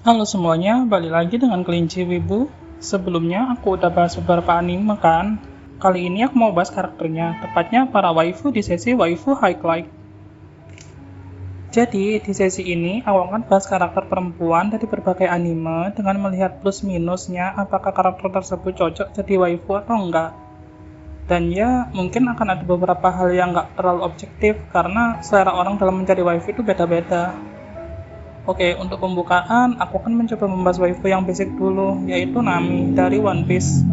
Halo semuanya, balik lagi dengan Kelinci Wibu. Sebelumnya aku udah bahas beberapa anime kan. Kali ini aku mau bahas karakternya, tepatnya para waifu di sesi waifu highlight. Jadi di sesi ini aku akan bahas karakter perempuan dari berbagai anime dengan melihat plus minusnya apakah karakter tersebut cocok jadi waifu atau enggak. Dan ya mungkin akan ada beberapa hal yang enggak terlalu objektif karena selera orang dalam mencari waifu itu beda-beda. Oke, untuk pembukaan, aku akan mencoba membahas waifu yang basic dulu, yaitu Nami dari One Piece.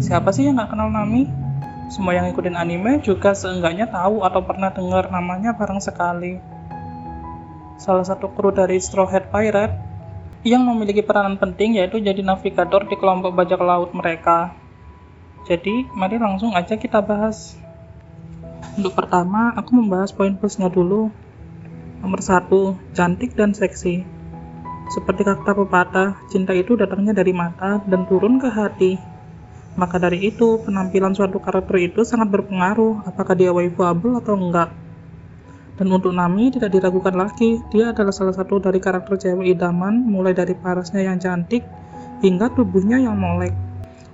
Siapa sih yang nggak kenal Nami? Semua yang ngikutin anime juga seenggaknya tahu atau pernah dengar namanya bareng sekali. Salah satu kru dari Straw Hat Pirate yang memiliki peranan penting yaitu jadi navigator di kelompok bajak laut mereka. Jadi, mari langsung aja kita bahas. Untuk pertama, aku membahas poin plusnya dulu. Nomor 1, cantik dan seksi. Seperti kata pepatah, cinta itu datangnya dari mata dan turun ke hati. Maka dari itu, penampilan suatu karakter itu sangat berpengaruh apakah dia waifuable atau enggak. Dan untuk Nami tidak diragukan lagi, dia adalah salah satu dari karakter cewek idaman, mulai dari parasnya yang cantik hingga tubuhnya yang molek.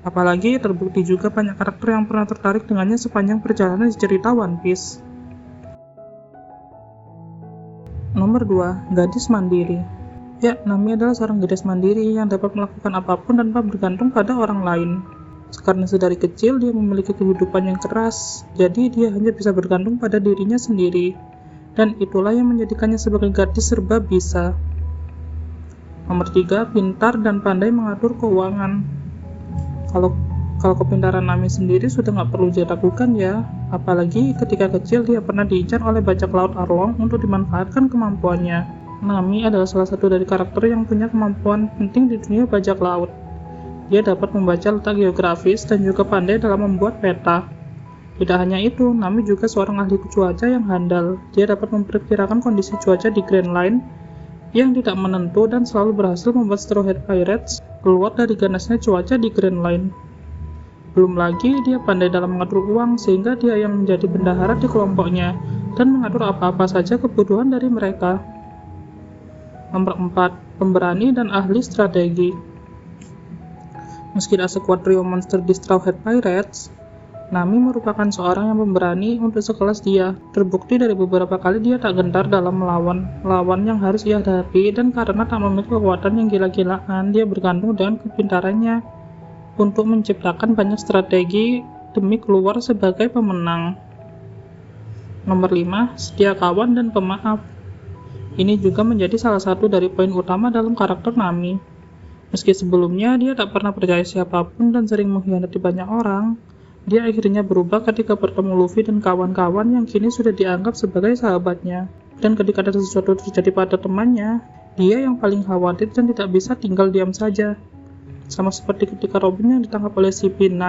Apalagi terbukti juga banyak karakter yang pernah tertarik dengannya sepanjang perjalanan di cerita One Piece. Nomor 2, gadis mandiri. Ya, Nami adalah seorang gadis mandiri yang dapat melakukan apapun tanpa bergantung pada orang lain. Karena sedari kecil dia memiliki kehidupan yang keras, jadi dia hanya bisa bergantung pada dirinya sendiri. Dan itulah yang menjadikannya sebagai gadis serba bisa. Nomor 3, pintar dan pandai mengatur keuangan. Kalau kepintaran Nami sendiri sudah nggak perlu diragukan ya, apalagi ketika kecil dia pernah diincar oleh bajak laut Arlong untuk dimanfaatkan kemampuannya. Nami adalah salah satu dari karakter yang punya kemampuan penting di dunia bajak laut. Dia dapat membaca letak geografis dan juga pandai dalam membuat peta. Tidak hanya itu, Nami juga seorang ahli cuaca yang handal. Dia dapat memperkirakan kondisi cuaca di Grand Line yang tidak menentu dan selalu berhasil membuat Straw Hat Pirates keluar dari ganasnya cuaca di Grand Line. Belum lagi, dia pandai dalam mengatur uang sehingga dia yang menjadi bendahara di kelompoknya dan mengatur apa-apa saja kebutuhan dari mereka. Nomor 4, pemberani dan ahli strategi. Meski tidak sekuat trio monster di Straw Hat Pirates, Nami merupakan seorang yang pemberani untuk sekelas dia. Terbukti dari beberapa kali dia tak gentar dalam melawan lawan yang harus ia hadapi, dan karena tak memiliki kekuatan yang gila-gilaan, dia bergantung dengan kepintarannya untuk menciptakan banyak strategi demi keluar sebagai pemenang. Nomor 5, setia kawan dan pemaaf. Ini juga menjadi salah satu dari poin utama dalam karakter Nami. Meski sebelumnya dia tak pernah percaya siapapun dan sering mengkhianati banyak orang, dia akhirnya berubah ketika bertemu Luffy dan kawan-kawan yang kini sudah dianggap sebagai sahabatnya. Dan ketika ada sesuatu terjadi pada temannya, dia yang paling khawatir dan tidak bisa tinggal diam saja. Sama seperti ketika Robin yang ditangkap oleh CP9,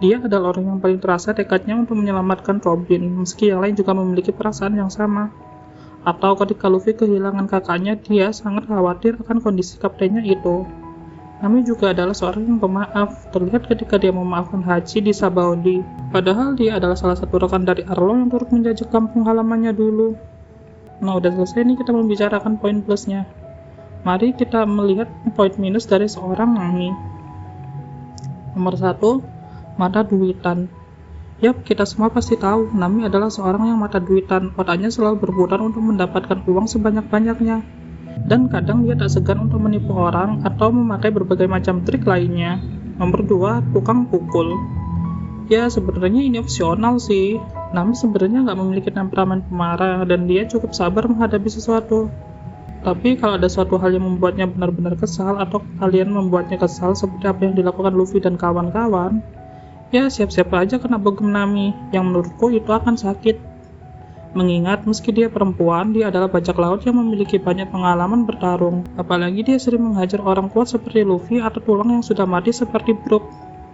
dia adalah orang yang paling terasa tekadnya untuk menyelamatkan Robin, meski yang lain juga memiliki perasaan yang sama. Atau ketika Luffy kehilangan kakaknya, dia sangat khawatir akan kondisi kaptennya itu. Nami juga adalah seorang yang pemaaf, terlihat ketika dia memaafkan Hachi di Sabaody. Padahal dia adalah salah satu rekan dari Arlong yang turut menjajah kampung halamannya dulu. Nah, udah selesai nih kita membicarakan poin plusnya. Mari kita melihat poin minus dari seorang Nami. Nomor 1, mata duitan. Yap, kita semua pasti tahu Nami adalah seorang yang mata duitan. Otaknya selalu berputar untuk mendapatkan uang sebanyak-banyaknya. Dan kadang dia tak segan untuk menipu orang atau memakai berbagai macam trik lainnya. Nomor 2, tukang pukul. Ya, sebenarnya ini opsional sih. Nami sebenarnya nggak memiliki temperamen pemarah dan dia cukup sabar menghadapi sesuatu. Tapi kalau ada suatu hal yang membuatnya benar-benar kesal atau kalian membuatnya kesal seperti apa yang dilakukan Luffy dan kawan-kawan, ya siap-siap aja kena bogem Nami, yang menurutku itu akan sakit. Mengingat meski dia perempuan, dia adalah bajak laut yang memiliki banyak pengalaman bertarung. Apalagi dia sering menghajar orang kuat seperti Luffy atau tulang yang sudah mati seperti Brook.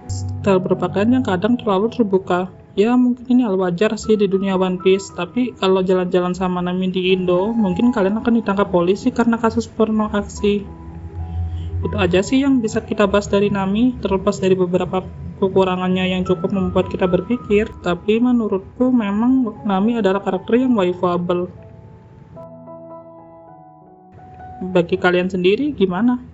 Style berpakaian yang kadang terlalu terbuka. Ya mungkin ini hal wajar sih di dunia One Piece, tapi kalau jalan-jalan sama Nami di Indo, mungkin kalian akan ditangkap polisi karena kasus porno aksi. Itu aja sih yang bisa kita bahas dari Nami, terlepas dari beberapa kekurangannya yang cukup membuat kita berpikir, tapi menurutku memang Nami adalah karakter yang waifuable. bagi kalian sendiri gimana?